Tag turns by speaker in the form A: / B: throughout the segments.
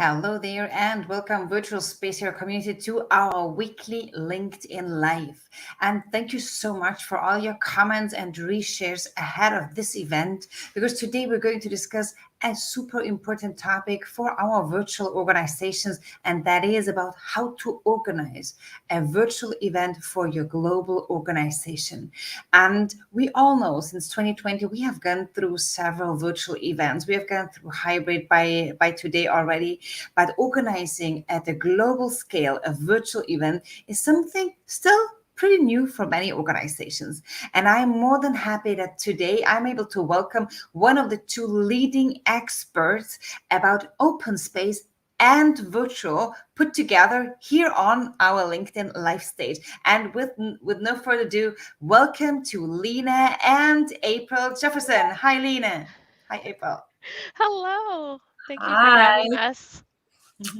A: Hello there, and welcome, virtual space here community, to our weekly LinkedIn Live. And thank you so much for all your comments and reshares ahead of this event, because today we're going to discuss a super important topic for our virtual organizations, and that is about how to organize a virtual event for your global organization. And we all know since 2020, we have gone through several virtual events. We have gone through hybrid by today already, but organizing at a global scale a virtual event is something still pretty new for many organizations. And I'm more than happy that today I'm able to welcome one of the two leading experts about open space and virtual put together here on our LinkedIn live stage. And with no further ado, welcome to Lina and April Jefferson. Hi, Lina. Hi, April.
B: Hello. Thank you for
C: Hi,
B: having us.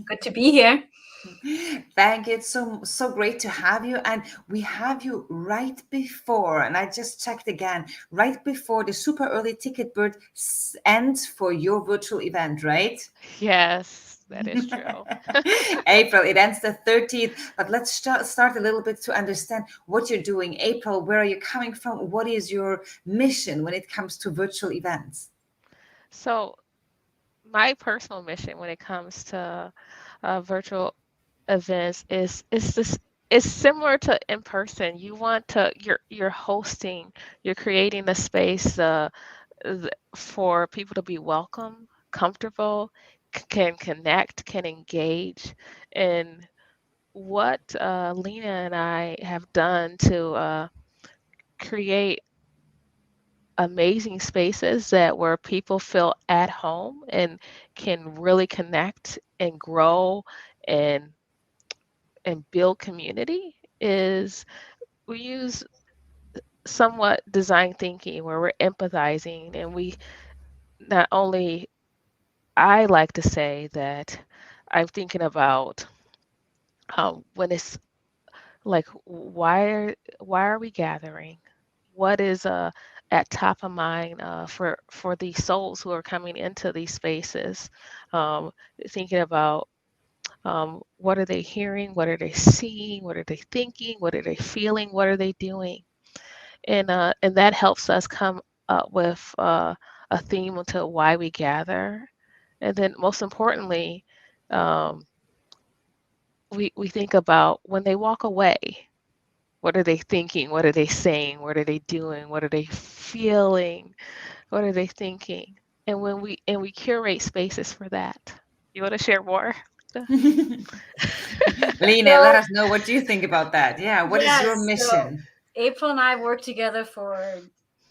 C: good to be here.
A: Thank you. It's so great to have you. And we have you right before, and I just checked again, right before the super early ticket bird ends for your virtual event, right?
B: Yes, that is true.
A: April, it ends the 13th. But let's start a little bit to understand what you're doing. April, where are you coming from? What is your mission when it comes to virtual events?
B: So, my personal mission when it comes to virtual events is this is similar to in person. You want to you're hosting, you're creating a space for people to be welcome, comfortable, can connect, can engage, and what Lena and I have done to create amazing spaces that where people feel at home and can really connect and grow and build community is we use somewhat design thinking where we're empathizing and we not only I like to say that I'm thinking about when it's like why are we gathering, what is at top of mind for these souls who are coming into these spaces, um, thinking about what are they hearing, what are they seeing, what are they thinking, what are they feeling, what are they doing, and that helps us come up with a theme to why we gather, and then most importantly, um, we think about when they walk away. What are they thinking? What are they saying? What are they doing? What are they feeling? What are they thinking? And we curate spaces for that. You want to share more?
A: Lena, let
C: So,
A: us know what you think about that. Yeah, what is your
C: yes, so
A: mission?
C: April and I worked together for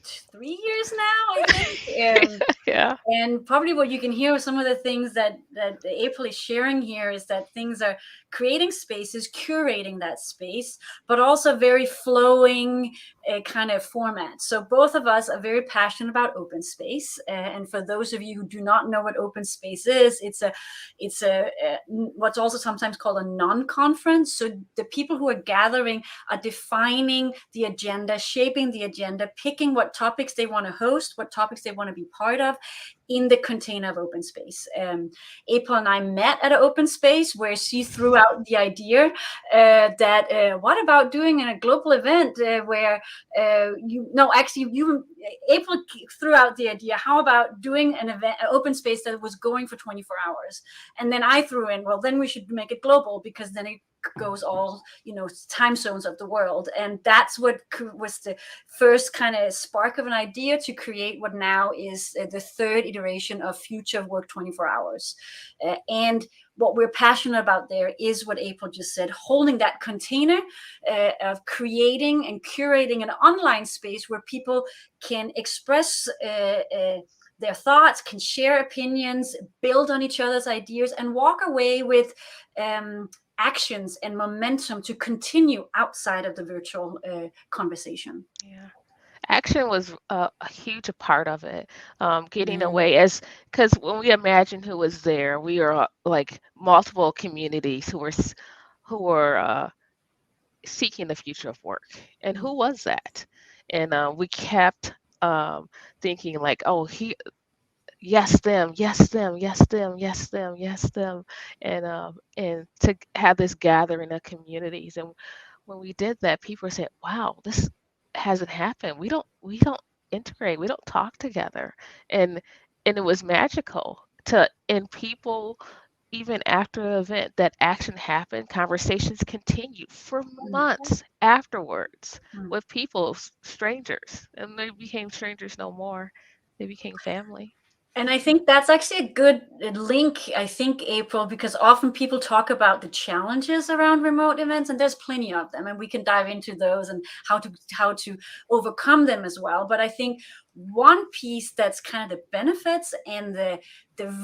C: 3 years now, I think.
B: Yeah.
C: And probably what you can hear with some of the things that April is sharing here is that things are creating spaces, curating that space, but also very flowing kind of format. So both of us are very passionate about open space. And for those of you who do not know what open space is, it's a what's also sometimes called a non-conference. So the people who are gathering are defining the agenda, shaping the agenda, picking what topics they want to host, what topics they want to be part of in the container of open space. April and I met at an open space where she threw out the idea that what about doing a global event where you April threw out the idea, how about doing an event, an open space that was going for 24 hours, and then I threw in, well, then we should make it global because then it goes all time zones of the world. And that's what was the first kind of spark of an idea to create what now is the third iteration of Future of Work 24 Hours. And what we're passionate about there is what April just said, holding that container of creating and curating an online space where people can express their thoughts, can share opinions, build on each other's ideas, and walk away with actions and momentum to continue outside of the virtual conversation.
B: Yeah. Action was a huge part of it. Getting
A: Mm.
B: away as because when we imagine who was there, we are like multiple communities who were seeking the future of work. And who was that? And we kept thinking like, oh, yes them, yes them, yes them, yes them, yes them, and to have this gathering of communities. And when we did that, people said, "Wow, this hasn't happened. We don't integrate. We don't talk together," and and it was magical to and people. Even after the event, that action happened, conversations continued for
C: Mm,
B: months afterwards
C: mm.
B: with people, strangers, and they became strangers no more. They became family.
C: And I think that's actually a good link, I think, April, because often people talk about the challenges around remote events, and there's plenty of them, and we can dive into those and how to overcome them as well. But I think one piece that's kind of the benefits and the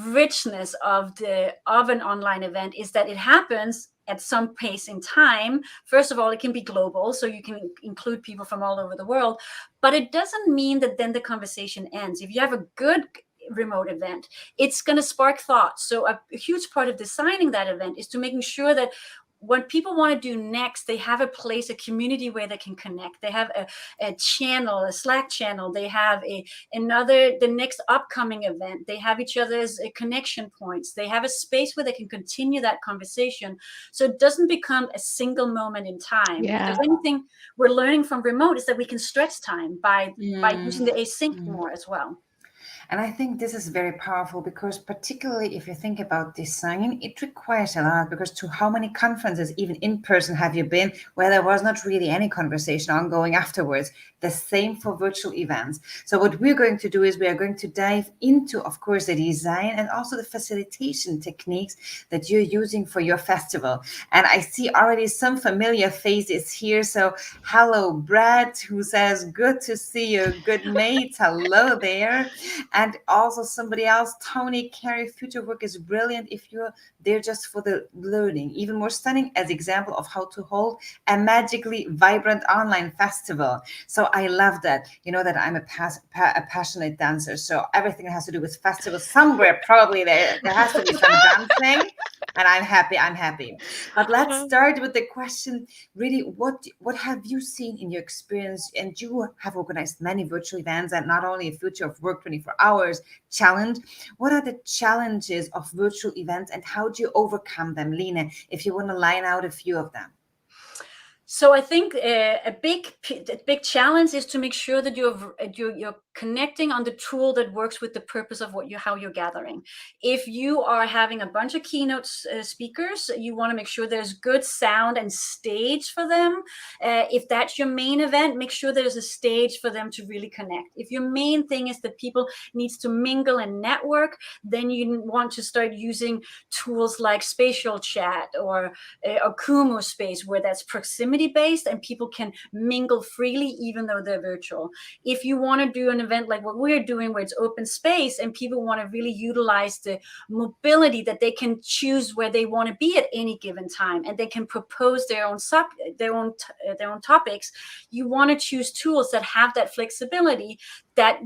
C: richness of an online event is that it happens at some pace in time. First of all, it can be global, so you can include people from all over the world, but it doesn't mean that then the conversation ends. If you have a good remote event, it's going to spark thoughts. So a huge part of designing that event is to making sure that what people want to do next, they have a place, a community where they can connect. They have a channel, a Slack channel. They have the next upcoming event. They have each other's connection points. They have a space where they can continue that conversation. So it doesn't become a single moment in time. If there's
B: Yeah.
C: anything we're learning from remote is that we can stretch time by
A: Mm.
C: using the async
A: Mm.
C: more as well.
A: And I think this is very powerful because, particularly if you think about design, it requires a lot. Because to how many conferences, even in person, have you been where there was not really any conversation ongoing afterwards? The same for virtual events. So, what we're going to do is we are going to dive into, of course, the design and also the facilitation techniques that you're using for your festival. And I see already some familiar faces here. So, hello, Brad, who says, "Good to see you, good mate." Hello there. And also somebody else, Tony Carey, future work is brilliant if you're there just for the learning. Even more stunning as example of how to hold a magically vibrant online festival. So I love that. You know that I'm a passionate dancer. So everything that has to do with festivals, somewhere probably there has to be some dancing. And I'm happy. I'm happy. But let's start with the question. Really, what have you seen in your experience? And you have organized many virtual events, and not only a future of work 24 hours challenge. What are the challenges of virtual events, and how do you overcome them, Lina? If you want to line out a few of them.
C: So I think a big challenge is to make sure that you're connecting on the tool that works with the purpose of how you're gathering. If you are having a bunch of keynote speakers, you want to make sure there's good sound and stage for them. If that's your main event, make sure there's a stage for them to really connect. If your main thing is that people needs to mingle and network, then you want to start using tools like spatial chat or a Kumu space where that's proximity based and people can mingle freely even though they're virtual. If you want to do an event like what we're doing where it's open space and people want to really utilize the mobility that they can choose where they want to be at any given time and they can propose their own topics, you want to choose tools that have that flexibility, that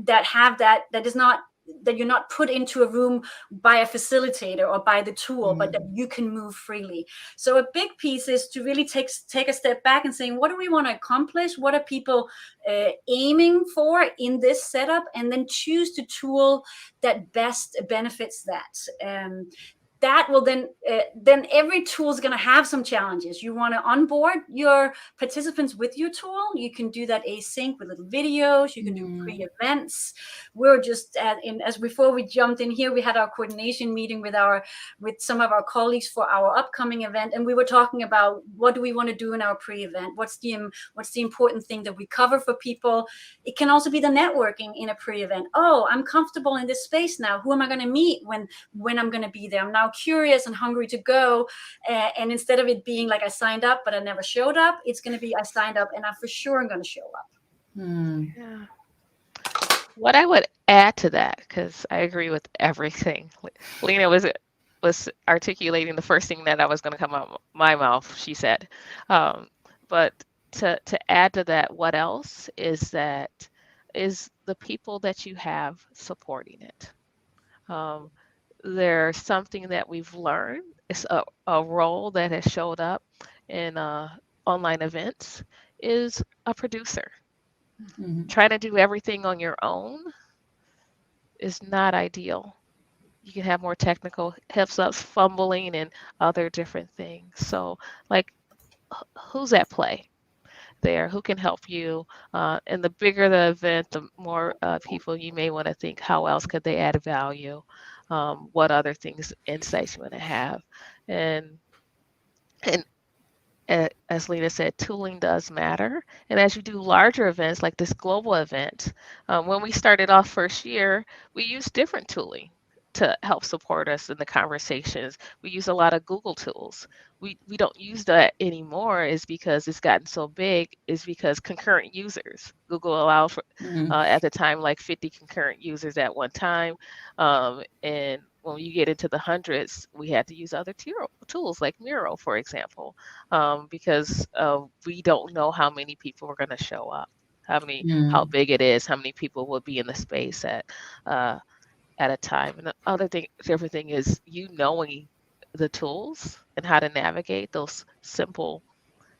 C: is not that you're not put into a room by a facilitator or by the tool, but that you can move freely. So a big piece is to really take a step back and saying, what do we want to accomplish? What are people aiming for in this setup? And then choose the tool that best benefits that. That will then every tool is going to have some challenges. You want to onboard your participants with your tool. You can do that async with little videos. You can do pre-events. We're just as before we jumped in here, we had our coordination meeting with some of our colleagues for our upcoming event, and we were talking about what do we want to do in our pre-event. What's the important thing that we cover for people? It can also be the networking in a pre-event. Oh, I'm comfortable in this space now. Who am I going to meet when I'm going to be there? I'm now curious and hungry to go. And instead of it being like I signed up, but I never showed up, it's going to be I signed up and I for sure am going to show up.
B: Yeah. What I would add to that, because I agree with everything. Lena was articulating the first thing that I was going to come out of my mouth, she said. But to add to that, what else is the people that you have supporting it. There's something that we've learned. It's a role that has showed up in online events is a producer. Trying to do everything on your own is not ideal. You can have more technical hips-ups, fumbling, and other different things. So, like, who's at play there? Who can help you? And the bigger the event, the more people you may want to think, how else could they add value? What other things, insights you want to have? And and as Lena said, tooling does matter. And as you do larger events like this global event, when we started off first year, we used different tooling to help support us in the conversations. We use a lot of Google tools. We don't use that anymore is because it's gotten so big, is because concurrent users. Google allowed for,
A: Mm,
B: at the time, like 50 concurrent users at one time. And when you get into the hundreds, we had to use other tools like Miro, for example, because we don't know how many people are going to show up, how
A: mm,
B: big it is, how many people will be in the space uh, at a time. And the other thing, different thing is you knowing the tools and how to navigate those simple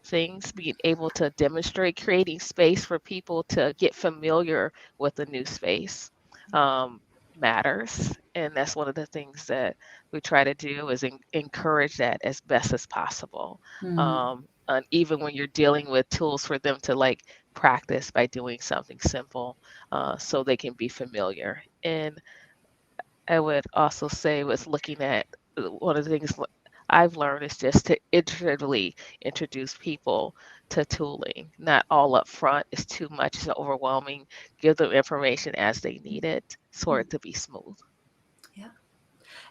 B: things, being able to demonstrate, creating space for people to get familiar with the new space um, matters. And that's one of the things that we try to do is encourage that as best as possible.
A: mm,
B: And even when you're dealing with tools for them to like practice by doing something simple so they can be familiar. And I would also say was looking at one of the things I've learned is just to iteratively introduce people to tooling, not all up front. It's too much, it's overwhelming. Give them information as they need it for it to be smooth.
C: Yeah.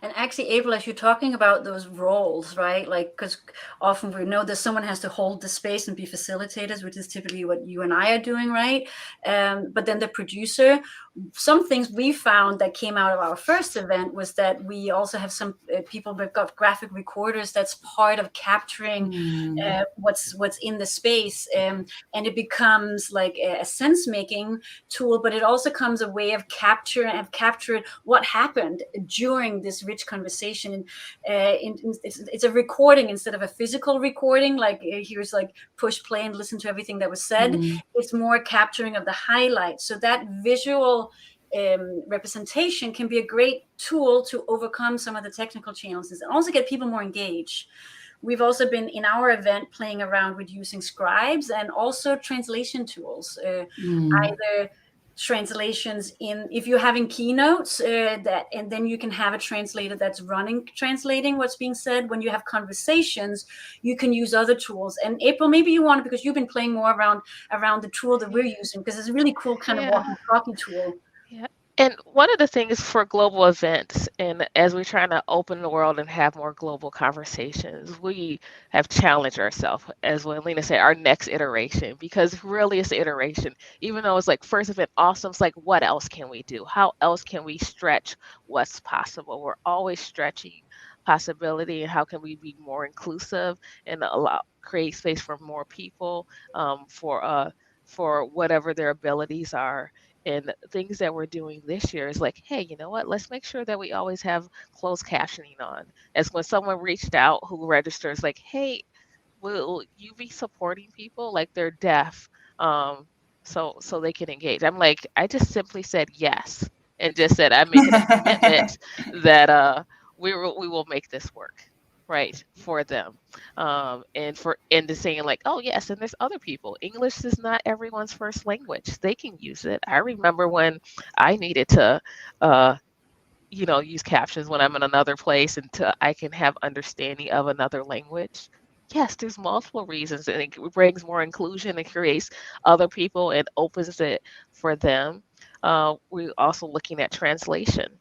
C: And actually, April, as you're talking about those roles, right? Like, because often we know that someone has to hold the space and be facilitators, which is typically what you and I are doing, right? But then the producer, some things we found that came out of our first event was that we also have some people that got graphic recorders. That's part of capturing
A: mm,
C: what's in the space, and it becomes like a sense making tool, but it also comes a way of captured what happened during this rich conversation. And it's a recording instead of a physical recording. Like here's like push play and listen to everything that was said.
A: mm,
C: It's more capturing of the highlights. So that visual representation can be a great tool to overcome some of the technical challenges and also get people more engaged. We've also been in our event playing around with using scribes and also translation tools,
A: mm,
C: either translations in if you're having keynotes that, and then you can have a translator that's running translating what's being said. When you have conversations, you can use other tools. And April, maybe you want to, because you've been playing more around the tool that we're using, because it's a really cool kind of
B: Yeah.
C: walkie talkie tool.
B: Yeah. And one of the things for global events, and as we're trying to open the world and have more global conversations, we have challenged ourselves, as when Lena said, our next iteration, because really it's the iteration. Even though it's like first event awesome, it's like, what else can we do? How else can we stretch what's possible? We're always stretching possibility, and how can we be more inclusive and create space for more people, for whatever their abilities are. And things that we're doing this year is like, hey, you know what? Let's make sure that we always have closed captioning on. As when someone reached out who registers, like, hey, will you be supporting people like they're deaf, so they can engage? I'm like, I just simply said yes, and just said I'm making a commitment that we will make this work right for them, and to saying like, oh yes, and there's other people. English is not everyone's first language. They can use it. I remember when I needed to uh, use captions when I'm in another place and I can have understanding of another language. Yes, there's multiple reasons, and it brings more inclusion and creates other people and opens it for them. We're also looking at translation.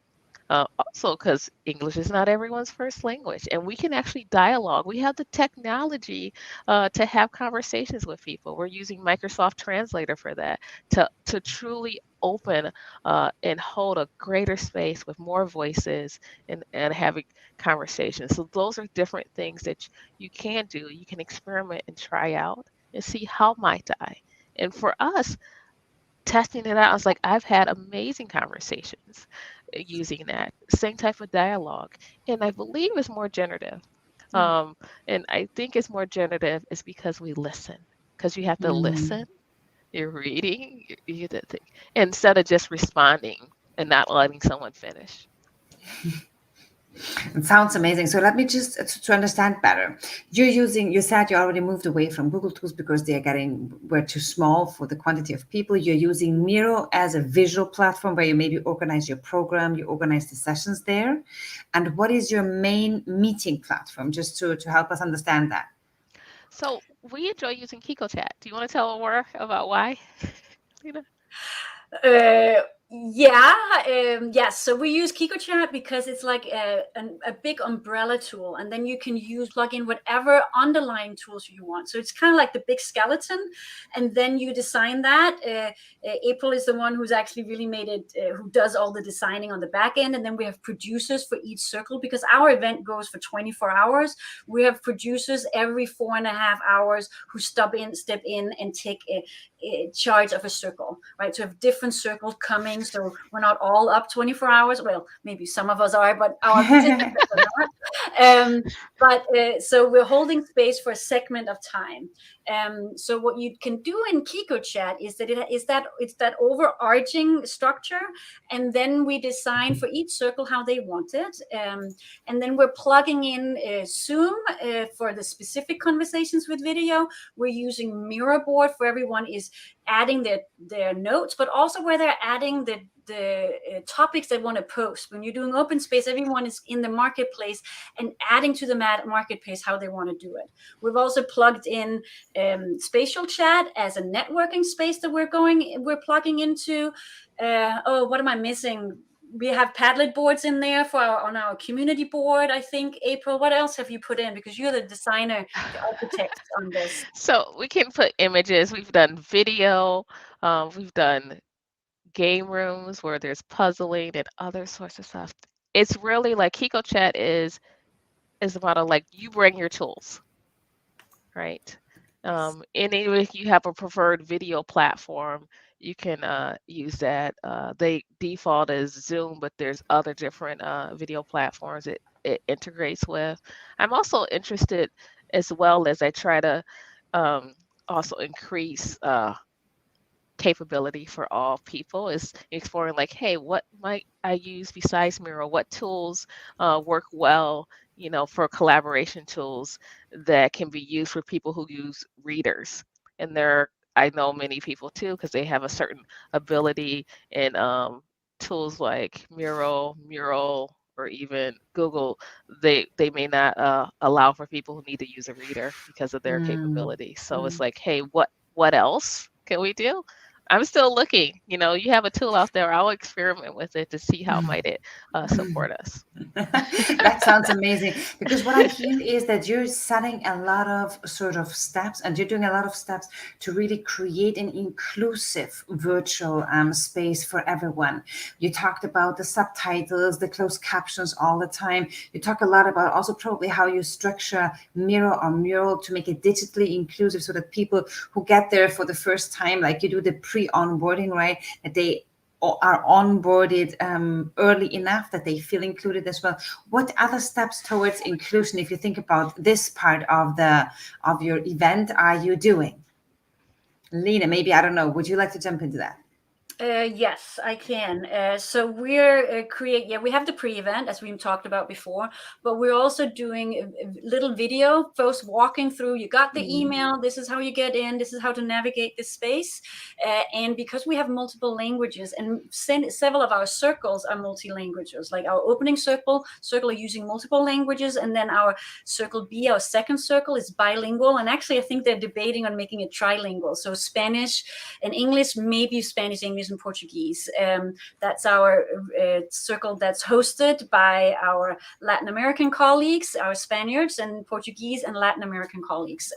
B: Also, because English is not everyone's first language, and we can actually dialogue. We have the technology to have conversations with people. We're using Microsoft Translator for that to truly open and hold a greater space with more voices and having conversations. So those are different things that you can do. You can experiment and try out and see how might I. And for us, testing it out, I was like, I've had amazing conversations using that same type of dialogue, and I believe it's more generative.
C: Yeah.
B: Um, and I think it's more generative is because we listen, because you have to
A: mm,
B: listen. You're reading, you get that thing instead of just responding and not letting someone finish.
A: It sounds amazing. So let me just to understand better. You said you already moved away from Google Tools because were too small for the quantity of people. You're using Miro as a visual platform where you maybe organize your program, you organize the sessions there. And what is your main meeting platform, just to help us understand that?
B: So we enjoy using KikoChat. Do you want to tell more about why, Lina?
C: Yeah, yes. So we use KikoChat because it's like a big umbrella tool, and then you can plug in whatever underlying tools you want. So it's kind of like the big skeleton, and then you design that. April is the one who's actually really made it, who does all the designing on the back end, and then we have producers for each circle because our event goes for 24 hours. We have producers every 4.5 hours who step in and take charge of a circle, right? So we have different circles coming, so we're not all up 24 hours. Well, maybe some of us are, but our participants are not. So we're holding space for a segment of time. So what you can do in KikoChat is that it's that overarching structure, and then we design for each circle how they want it, and then we're plugging in Zoom for the specific conversations with video. We're using Miro board for everyone is adding their notes, but also where they're adding the topics they want to post. When you're doing open space, everyone is in the marketplace and adding to the marketplace how they want to do it. We've also plugged in spatial chat as a networking space that we're plugging into. What am I missing? We have Padlet boards in there on our community board, I think. April, what else have you put in? Because you're the designer, the architect on this.
B: So we can put images. We've done video. We've done game rooms where there's puzzling and other sorts of stuff. It's really like KikoChat is about like you bring your tools, right? And even if you have a preferred video platform, you can use that. They default as Zoom, but there's other different video platforms it integrates with. I'm also interested, as well as I try to also increase capability for all people, is exploring like, hey, what might I use besides Miro? What tools work well, for collaboration tools that can be used for people who use readers. And I know many people too, because they have a certain ability in tools like Miro, Mural, or even Google. They may not allow for people who need to use a reader because of their capability. So it's like, hey, what else can we do? I'm still looking. You have a tool out there. I'll experiment with it to see how might it support us.
A: That sounds amazing, because what I hear is that you're setting a lot of sort of steps, and you're doing a lot of steps to really create an inclusive virtual space for everyone. You talked about the subtitles, the closed captions all the time. You talk a lot about also probably how you structure Miro or Mural to make it digitally inclusive, so that people who get there for the first time, like you do the pre-onboarding, right, that they are onboarded early enough that they feel included as well. What other steps towards inclusion, if you think about this part of your event, are you doing? Lina, maybe, I don't know, would you like to jump into that?
C: Yes, I can. So we're we have the pre-event, as we talked about before, but we're also doing a little video, first walking through. You got the email. This is how you get in. This is how to navigate this space. And because we have multiple languages, and several of our circles are multi-languages, like our opening circle are using multiple languages, and then our circle B, our second circle, is bilingual. And actually, I think they're debating on making it trilingual. So Spanish and English, maybe Spanish, English, and Portuguese. That's our circle that's hosted by our Latin American colleagues, our Spaniards, and Portuguese and Latin American colleagues.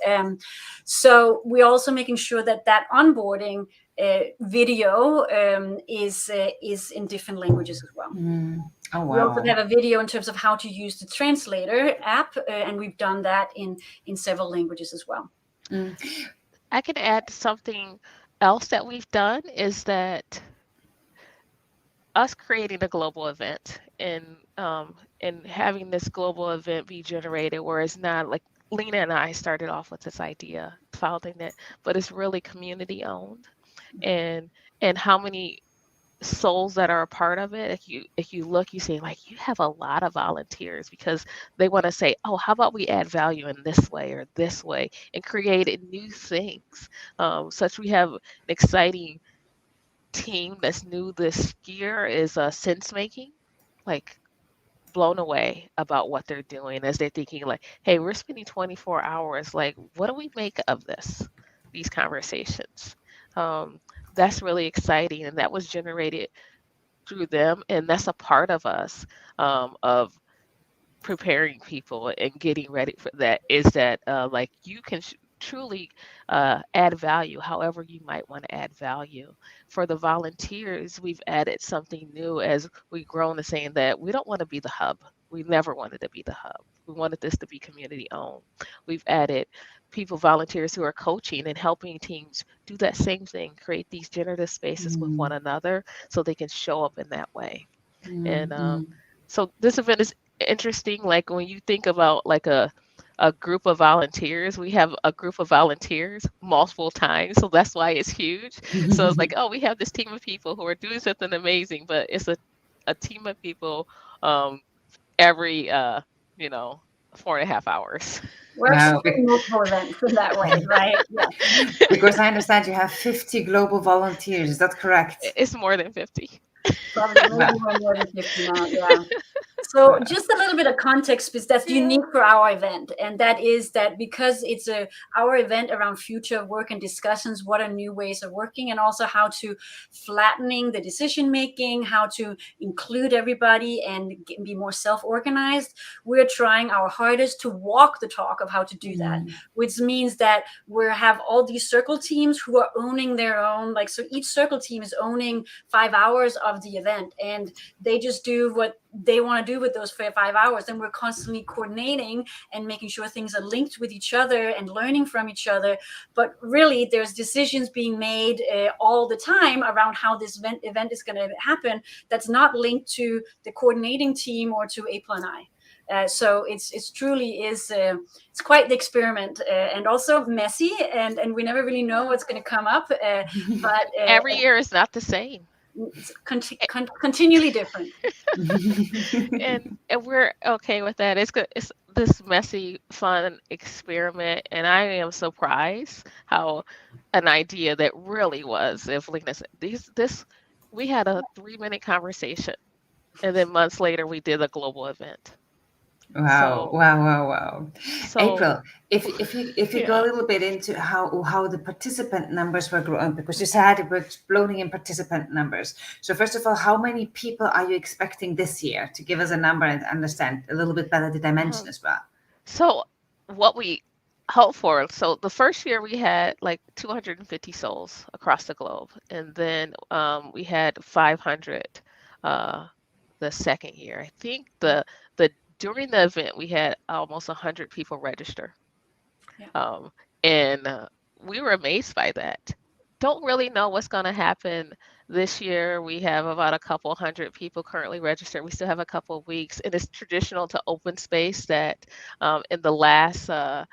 C: So we're also making sure that onboarding video is in different languages as well.
A: Oh, wow.
C: We also have a video in terms of how to use the translator app, and we've done that in several languages as well.
B: I can add something else that we've done, is that us creating a global event and having this global event be generated where it's not like Lina and I started off with this idea, founding it, but it's really community owned, and how many souls that are a part of it, if you look, you see like you have a lot of volunteers because they want to say, oh, how about we add value in this way or this way and create new things. Such we have an exciting team that's new this year is sense making, like blown away about what they're doing as they're thinking like, hey, we're spending 24 hours, like what do we make of these conversations? um, that's really exciting, and that was generated through them, and that's a part of us, of preparing people and getting ready for that, is that like you can truly add value however you might want to add value. For the volunteers, we've added something new as we've grown to saying that we don't want to be the hub. We never wanted to be the hub. We wanted this to be community owned. We've added people, volunteers who are coaching and helping teams do that same thing, create these generative spaces with one another so they can show up in that way. And so this event is interesting. Like when you think about like a group of volunteers, we have a group of volunteers multiple times. So that's why it's huge. So it's like, oh, we have this team of people who are doing something amazing, but it's a team of people every, you know, 4.5 hours.
C: We're
A: Wow.
C: exploring multiple events in that way, right? Yeah,
A: Because I understand you have 50 global volunteers. Is that correct?
B: It's more than 50.
C: probably maybe
A: Wow.
C: we're more than 50 now. Yeah. So
A: Wow.
C: just a little bit of context because that's unique for our event, and that is that because it's our event around future work and discussions, what are new ways of working, and also how to flattening the decision making, how to include everybody and be more self-organized. We're trying our hardest to walk the talk of how to do that, which means that we have all these circle teams who are owning their own, like, so each circle team is owning 5 hours of the event, and they just do what they want to do with those 5 hours. And we're constantly coordinating and making sure things are linked with each other and learning from each other. But really, there's decisions being made all the time around how this event is going to happen that's not linked to the coordinating team or to April and I. So it's truly is it's quite the experiment, and also messy, and we never really know what's going to come up. But
B: Every year is not the same.
C: it's continually different.
B: And we're okay with that. It's good. It's this messy, fun experiment, and I am surprised how an idea that really was, if Lena said this, we had a 3-minute conversation, and then months later we did a global event.
A: Wow,
B: So
A: wow, wow, wow.
B: so
A: April, if you go a
B: yeah.
A: little bit into how the participant numbers were growing, because you said it was exploding in participant numbers. So first of all, how many people are you expecting this year, to give us a number and understand a little bit better the dimension
B: Um,
A: as well?
B: so what we hope for, so the first year we had like 250 souls across the globe, and then we had 500 uh, the second year. I think the during the event we had almost 100 people register,
C: Yeah.
B: and we were amazed by that. Don't really know what's going to happen this year. We have about a couple hundred people currently registered. We still have a couple of weeks, and it's traditional to open space that in the last uh,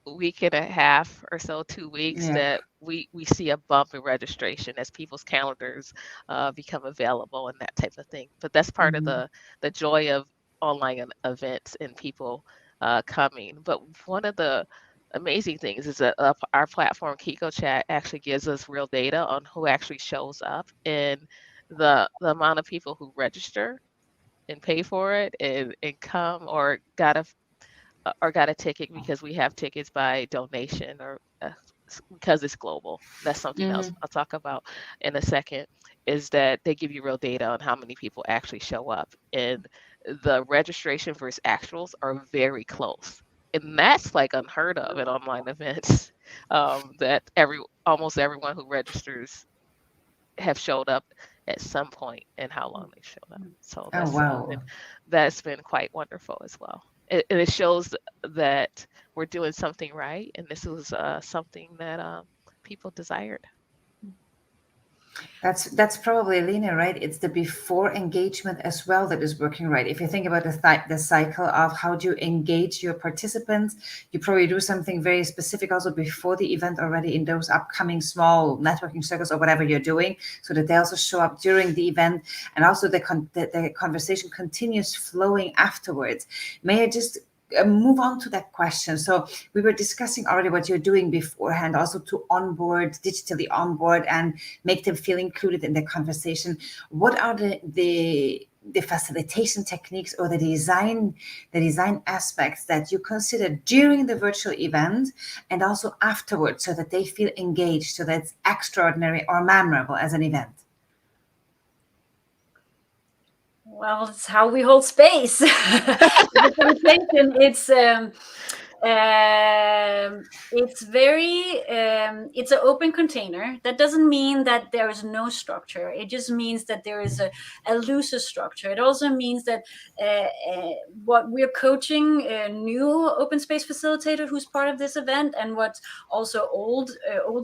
B: week and a half or so, 2 weeks,
A: Yeah.
B: that we see a bump in registration as people's calendars become available and that type of thing. But that's part of the joy of online events and people coming. But one of the amazing things is that our platform Kiko Chat actually gives us real data on who actually shows up, and the amount of people who register and pay for it and come or got a ticket because we have tickets by donation or because it's global. That's something else I'll talk about in a second, is that they give you real data on how many people actually show up. And the registration versus actuals are very close. And that's like unheard of at online events, that almost everyone who registers have showed up at some point and how long they showed up. So
A: Oh, wow.
B: that's been quite wonderful as well. It shows that we're doing something right, and this was something that people desired.
A: That's probably Lina, right? It's the before engagement as well that is working right. If you think about the cycle of how do you engage your participants, you probably do something very specific also before the event already in those upcoming small networking circles or whatever you're doing, so that they also show up during the event, and also the conversation continues flowing afterwards. May I just move on to that question? So we were discussing already what you're doing beforehand, also to digitally onboard and make them feel included in the conversation. What are the facilitation techniques or the design aspects that you consider during the virtual event and also afterwards, so that they feel engaged, so that it's extraordinary or memorable as an event?
C: Well, it's how we hold space. The conversation, it's very it's an open container. That doesn't mean that there is no structure. It just means that there is a looser structure. It also means that what we're coaching a new open space facilitator who's part of this event, and what also older,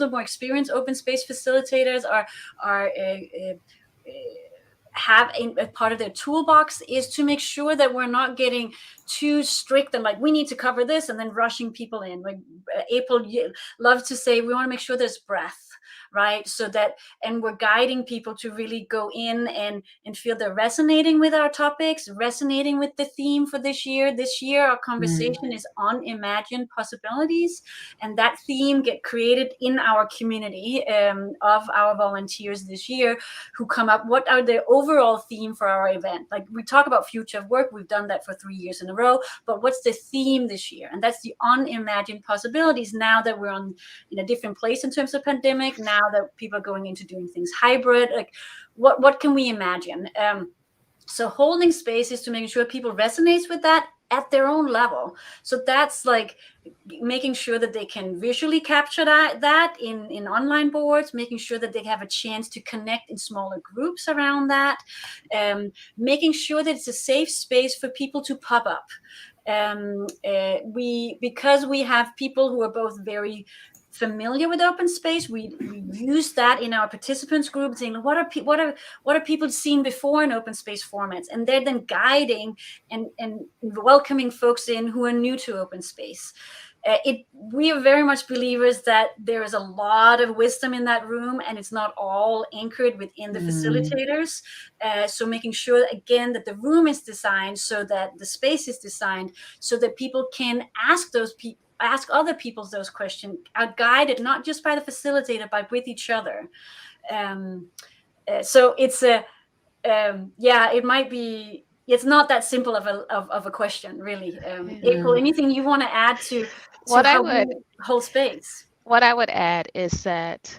C: more experienced open space facilitators are have a part of their toolbox, is to make sure that we're not getting too strict and like we need to cover this and then rushing people in. Like April loves to say, we want to make sure there's breath, right? So that, and we're guiding people to really go in and feel they're resonating with our topics, resonating with the theme for this year. This year our conversation is on imagined possibilities, and that theme get created in our community of our volunteers this year, who come up, what are the overall theme for our event? Like we talk about future of work, we've done that for 3 years in a row, but what's the theme this year? And that's the unimagined possibilities. Now that we're in a different place in terms of pandemic, now that people are going into doing things hybrid, like what can we imagine? So holding space is to make sure people resonates with that at their own level. So that's like making sure that they can visually capture that in online boards, making sure that they have a chance to connect in smaller groups around that, making sure that it's a safe space for people to pop up. Because we have people who are both very familiar with open space, we use that in our participants group, saying what are people seen before in open space formats, and they're then guiding and welcoming folks in who are new to open space. We are very much believers that there is a lot of wisdom in that room, and it's not all anchored within the facilitators. So making sure again that the room is designed so that the space is designed so that people can ask other people those questions, are guided not just by the facilitator but with each other. So it's it might be, it's not that simple of a question, really. April, anything you want to add to
B: What I
C: how
B: would
C: we hold space?
B: what I would add is that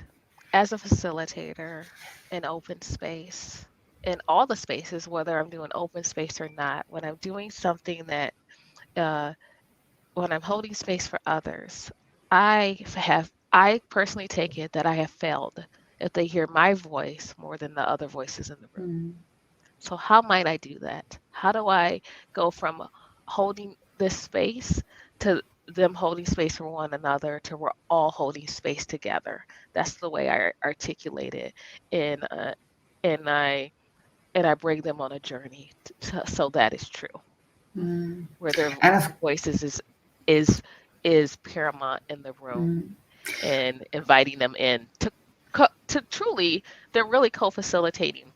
B: as a facilitator in open space, in all the spaces, whether I'm doing open space or not, when I'm doing something that uh, when I'm holding space for others, I personally take it that I have failed if they hear my voice more than the other voices in the room. So how might I do that? How do I go from holding this space to them holding space for one another to we're all holding space together? That's the way I articulate it, and and I bring them on a journey so that is true, where their
A: And of
B: voices is paramount in the room, and inviting them in to truly, they're really co-facilitating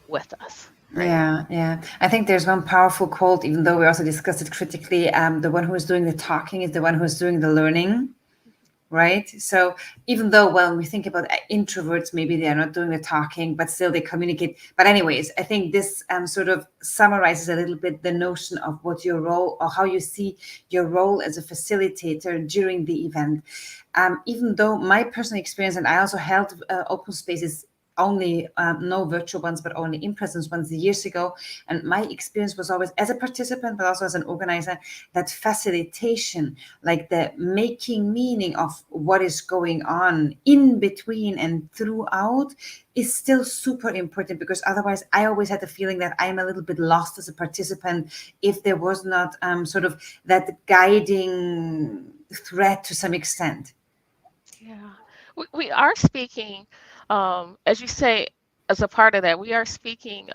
B: with us, right?
A: Yeah. I think there's one powerful quote, even though we also discussed it critically. The one who is doing the talking is the one who is doing the learning, right? So even though when we think about introverts, maybe they are not doing the talking, but still they communicate. But anyways, I think this sort of summarizes a little bit the notion of what your role, or how you see your role as a facilitator during the event. Even though my personal experience, and I also held open spaces, only no virtual ones, but only in-presence ones years ago. And my experience was always as a participant, but also as an organizer, that facilitation, like the making meaning of what is going on in between and throughout, is still super important, because otherwise I always had the feeling that I'm a little bit lost as a participant if there was not sort of that guiding thread to some extent.
B: Yeah, we are speaking As you say, as a part of that, we are speaking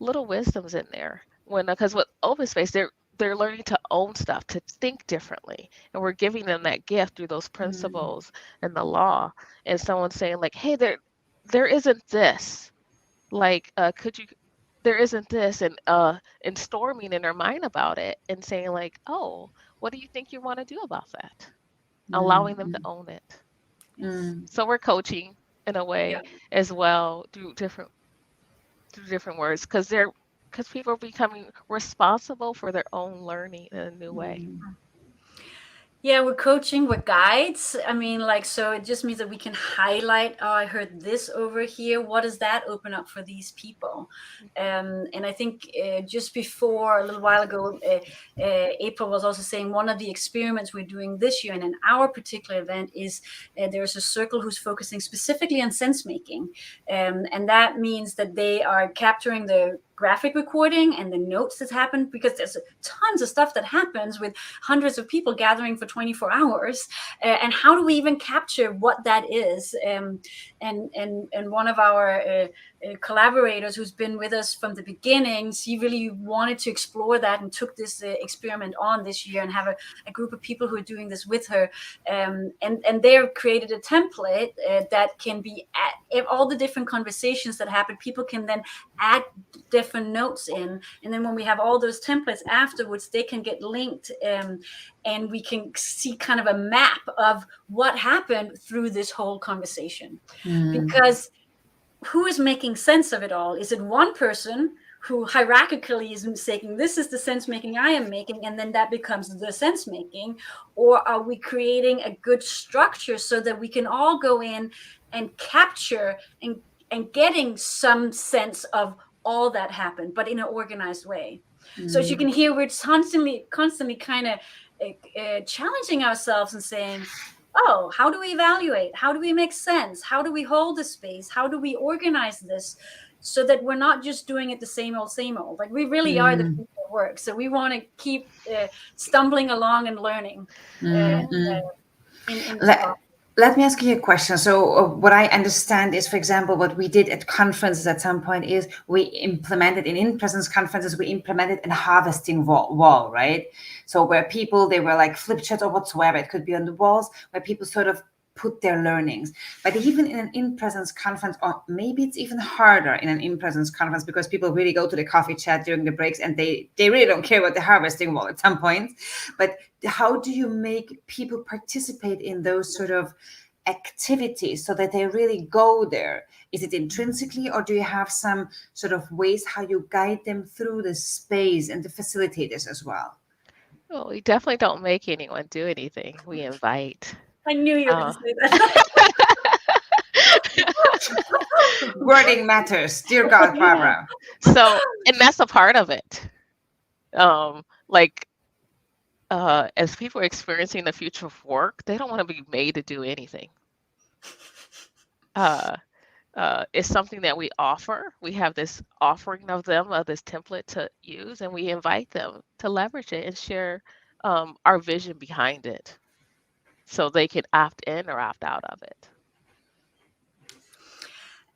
B: little wisdoms in there. When because with open space, they're learning to own stuff, to think differently, and we're giving them that gift through those
C: Mm.
B: principles and the law. And someone saying like, "Hey, there isn't this. Like, could you?" There isn't this, and storming in their mind about it, and saying like, "Oh, what do you think you want to do about that?" Allowing them to
A: Mm,
B: own it. Yes.
A: mm,
B: So we're coaching in a
C: Yeah.
B: way as well through different words because people are becoming responsible for their own learning in a new way.
A: mm,
C: Yeah, we're coaching, we're guides. I mean, like, so it just means that we can highlight, oh, I heard this over here. What does that open up for these people? And I think just before, a little while ago, April was also saying one of the experiments we're doing this year and in our particular event is there's a circle who's focusing specifically on sense making. And that means that they are capturing the graphic recording and the notes that happen, because there's tons of stuff that happens with hundreds of people gathering for 24 hours, and how do we even capture what that is? And one of our collaborators who's been with us from the beginnings, he really wanted to explore that and took this experiment on this year and have a group of people who are doing this with her, and they've created a template that can be at all the different conversations that happen. People can then add different notes in, and then when we have all those templates afterwards, they can get linked, and we can see kind of a map of what happened through this whole conversation.
A: mm,
C: Because who is making sense of it all? Is it one person who hierarchically is saying, this is the sense making I am making, and then that becomes the sense making? Or are we creating a good structure so that we can all go in and capture and getting some sense of all that happened, but in an organized way? So as you
A: mm,
C: can hear, we're constantly kind of challenging ourselves and saying, oh, how do we evaluate? How do we make sense? How do we hold the space? How do we organize this so that we're not just doing it the same old? Like, we really are the
A: mm,
C: people at work. So we want to keep stumbling along and learning uh,
A: mm, mm.
C: in this process.
A: Let, let me ask you a question. So, what I understand is, for example, what we did at conferences at some point is we implemented in-presence conferences, we implemented a harvesting wall, right? So, where people, they were like flip charts or whatsoever, it could be on the walls, where people sort of put their learnings. But even in an in-presence conference, or maybe it's even harder in an in-presence conference, because people really go to the coffee chat during the breaks and they really don't care about the harvesting wall at some point. But how do you make people participate in those sort of activities so that they really go there? Is it intrinsically, or do you have some sort of ways how you guide them through the space and the facilitators as well?
B: Well, we definitely don't make anyone do anything. We invite.
C: I knew you were going
B: Uh,
C: to say that.
A: Wording matters, dear God,
B: yeah.
A: Barbara.
B: So, and that's a part of it. Like as people are experiencing the future of work, they don't want to be made to do anything. Uh, it's something that we offer. We have this offering of them, of this template to use, and we invite them to leverage it and share our vision behind it so they can opt in or opt out of it.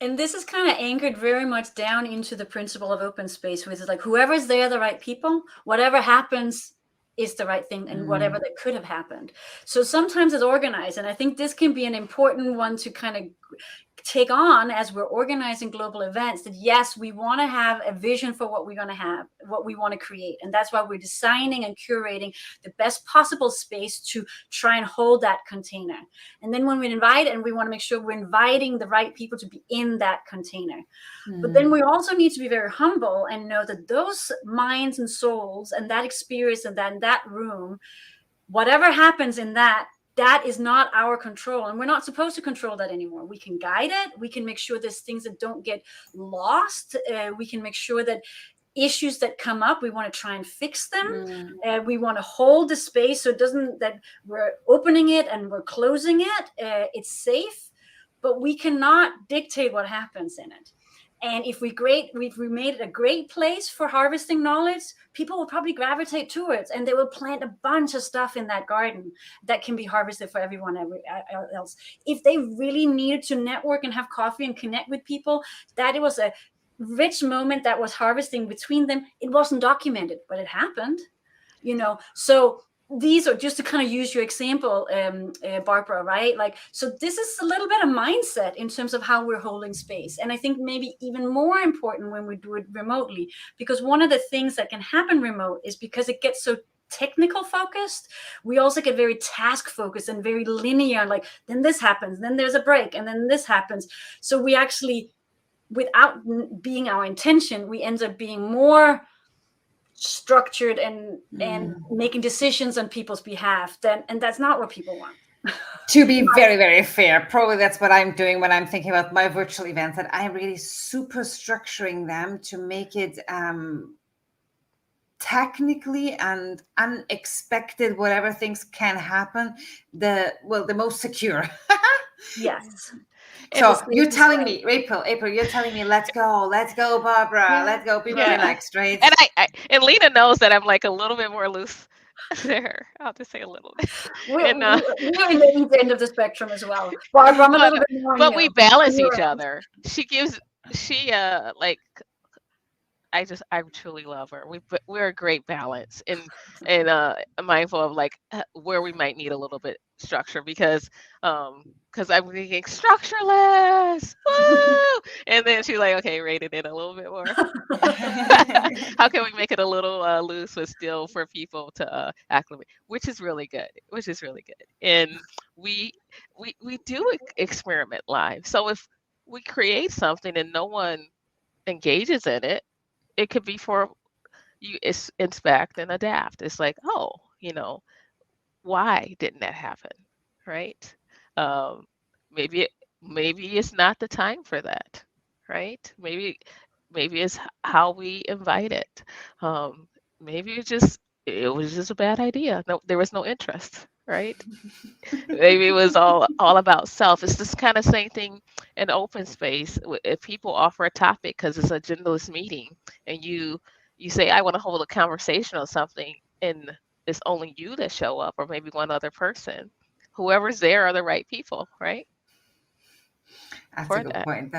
C: And this is kind of anchored very much down into the principle of open space, which is like, whoever's there, the right people, whatever happens is the right thing, and whatever that could have happened. So sometimes it's organized. And I think this can be an important one to kind of take on as we're organizing global events, that yes, we want to have a vision for what we're going to have, what we want to create. And that's why we're designing and curating the best possible space to try and hold that container. And then when we invite, and we want to make sure we're inviting the right people to be in that container. But then we also need to be very humble and know that those minds and souls and that experience and that room, whatever happens in that is not our control, and we're not supposed to control that anymore. We can guide it. We can make sure there's things that don't get lost. We can make sure that issues that come up, we want to try and fix them. We want to hold the space so it doesn't, that we're opening it and we're closing it. It's safe, but we cannot dictate what happens in it. And if we made it a great place for harvesting knowledge, people will probably gravitate towards, and they will plant a bunch of stuff in that garden that can be harvested for everyone else. If they really needed to network and have coffee and connect with people, that it was a rich moment that was harvesting between them. It wasn't documented, but it happened, So these are just to kind of use your example, Barbara, right? Like, so this is a little bit of mindset in terms of how we're holding space. And I think maybe even more important when we do it remotely, because one of the things that can happen remote is because it gets so technical focused, we also get very task focused and very linear, like then this happens, then there's a break, and then this happens. So we actually, without being our intention, we end up being more structured and making decisions on people's behalf, and that's not what people want.
A: To be very, very fair, probably that's what I'm doing when I'm thinking about my virtual events, that I'm really super structuring them to make it technically and unexpected, whatever things can happen, the most secure.
C: Yes.
A: So you're telling me, April, you're telling me, let's go, Barbara,
B: Yeah.
A: let's go, be
B: Yeah.
A: relaxed, right?
B: And and Lina knows that I'm like a little bit more loose there. I'll just say a little bit.
C: We're
B: And
C: in the end of the spectrum as well. Barbara, I'm a little bit more.
B: but we balance each other. She like, I truly love her. We're a great balance, and mindful of like where we might need a little bit structure, because I'm thinking structureless, woo! And then she's like, okay, rate it in a little bit more. How can we make it a little loose, but still for people to acclimate, which is really good. And we do experiment live. So if we create something and no one engages in it, it could be for you inspect and adapt. It's like, oh, why didn't that happen, right? Um, maybe it's not the time for that, right? Maybe it's how we invite it. Maybe it was just a bad idea. No, there was no interest, right? Maybe it was all about self. It's this kind of same thing in open space. If people offer a topic because it's a agendaless meeting, and you say, I want to hold a conversation on something, and it's only you that show up, or maybe one other person, whoever's there are the right people, right?
A: That's a good point.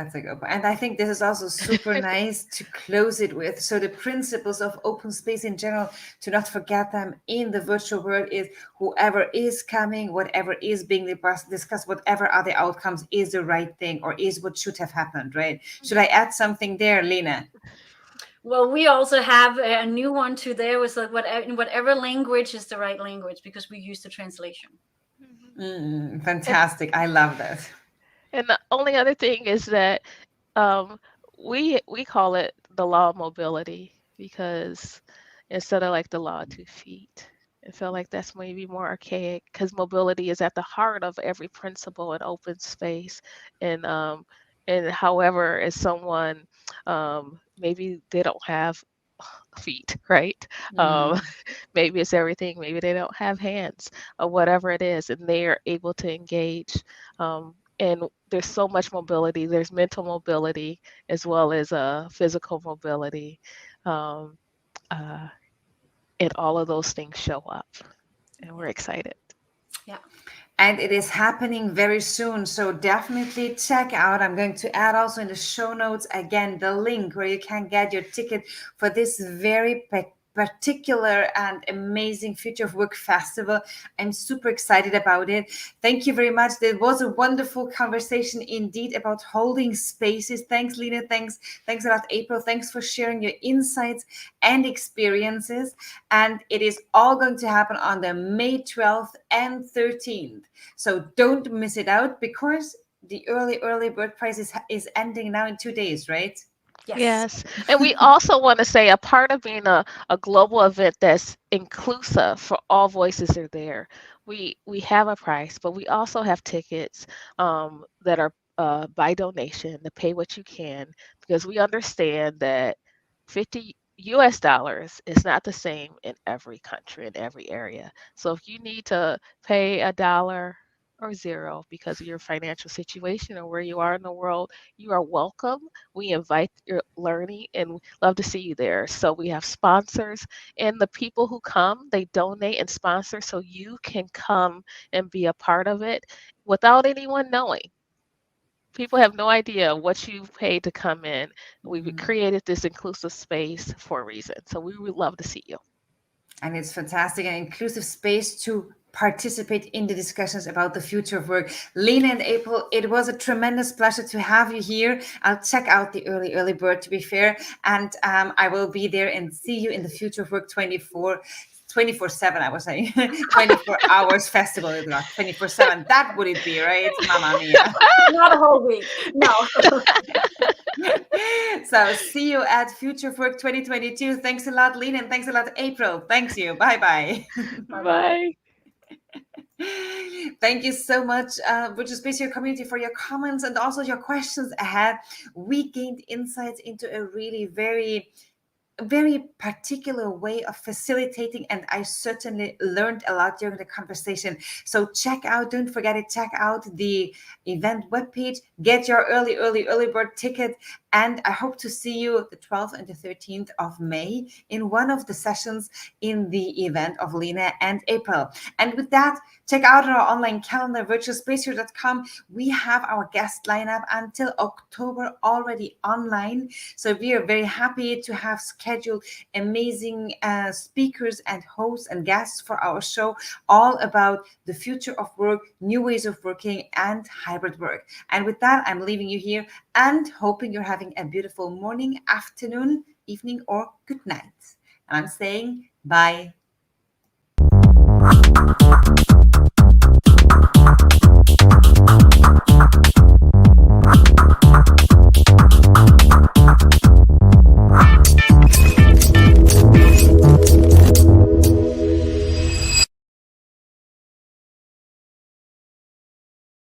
A: And I think this is also super nice to close it with. So the principles of open space in general, to not forget them in the virtual world, is whoever is coming, whatever is being discussed, whatever are the outcomes, is the right thing, or is what should have happened, right? Should I add something there, Lina?
C: Well, we also have a new one too. There was like whatever language is the right language, because we use the translation.
A: Fantastic. I love that.
B: And the only other thing is that we call it the law of mobility, because instead of like the law of 2 feet, I feel like that's maybe more archaic, because mobility is at the heart of every principle in open space. And however, as someone, maybe they don't have feet, right? Maybe it's everything. Maybe they don't have hands, or whatever it is, and they are able to engage. And there's so much mobility. There's mental mobility as well as physical mobility, and all of those things show up, and we're excited.
C: Yeah.
A: And it is happening very soon. So definitely check out. I'm going to add also in the show notes again the link where you can get your ticket for this very particular and amazing Future of Work Festival. I'm super excited about it. Thank you very much. There was a wonderful conversation indeed about holding spaces. Thanks, Lina. Thanks a lot, April. Thanks for sharing your insights and experiences. And it is all going to happen on the May 12th and 13th. So don't miss it out, because the early bird price is ending now in 2 days, right?
B: Yes. And we also want to say, a part of being a global event that's inclusive for all voices are there. We have a price, but we also have tickets that are by donation, to pay what you can, because we understand that $50 is not the same in every country, in every area. So if you need to pay $1 or zero because of your financial situation or where you are in the world, you are welcome. We invite your learning and we love to see you there. So we have sponsors, and the people who come, they donate and sponsor so you can come and be a part of it without anyone knowing. People have no idea what you paid to come in. We've
A: Mhm.
B: created this inclusive space for a reason. So we would love to see you.
A: And it's fantastic and inclusive space to participate in the discussions about the future of work. Lina and April, it was a tremendous pleasure to have you here. I'll check out the early bird, to be fair, and I will be there and see you in the future of work 24/7, I was saying. 24 hours festival, it got 24/7. That would it be, right? Mamma mia.
C: Not a whole week. No.
A: So see you at Future of Work 2022. Thanks a lot, Lena, and thanks a lot, April. Thanks you. Bye bye.
C: Bye-bye.
B: Bye.
A: Thank you so much, Virtual Space Your community, for your comments and also your questions ahead. We gained insights into a really very particular way of facilitating, and I certainly learned a lot during the conversation. So don't forget to check out the event webpage, get your early bird ticket, and I hope to see you the 12th and the 13th of May in one of the sessions in the event of Lina and April. And with that, check out our online calendar, virtualspacer.com. We have our guest lineup until October already online. So we are very happy to have scheduled amazing speakers and hosts and guests for our show, all about the future of work, new ways of working, and hybrid work. And with that, I'm leaving you here and hoping you're having a beautiful morning, afternoon, evening, or good night. And I'm saying bye.